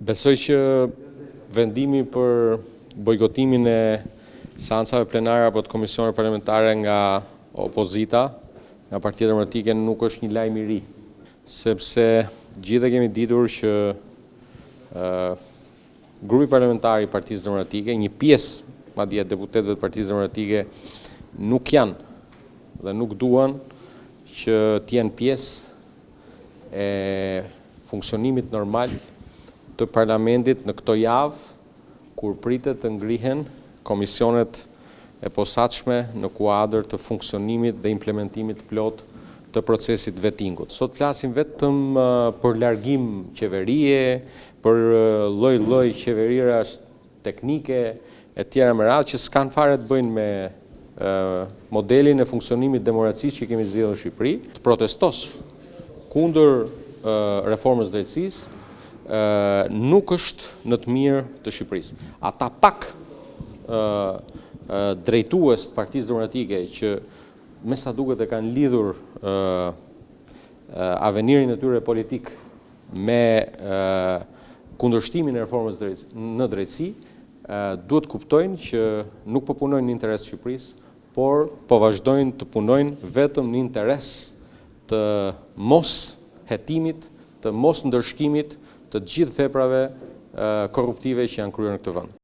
Besoj që vendimi për bojkotimin e seancave plenare apo të komisioneve parlamentare nga opozita, nga Partia Demokratike, nuk është një lajm i ri, sepse gjithë kemi ditur që grupi parlamentar i Partisë Demokratike, një pjesë madje deputetëve të Partisë Demokratike nuk janë dhe nuk duan që të jenë pjesë e funksionimit normal të parlamentit në këto javë, kur pritet të ngrihen komisionet e posaçme në kuadër të funksionimit dhe implementimit plot të procesit vettingut. Sot flasim vetëm për largim qeverie, për lloj-lloj qeverirash teknike e tjera me radhë që s'kan fare të bëjnë me modelin e funksionimit demokracisë që kemi zgjedhur në Shqipëri. Të protestosh kundër reformës drejtësisë nuk është në të mirë të Shqipërisë. Ata pak drejtues të Partisë Demokratike që me sa duket e kanë lidhur avenirin e tyre politik me kundërshtimin e reformës në drejtësi, duhet kuptojnë që nuk po punojnë në interes të Shqipërisë, por po vazhdojnë të punojnë vetëm në interes të mos hetimit, të mos ndërshkimit të gjithë veprave korruptive që janë kryer në këtë vend.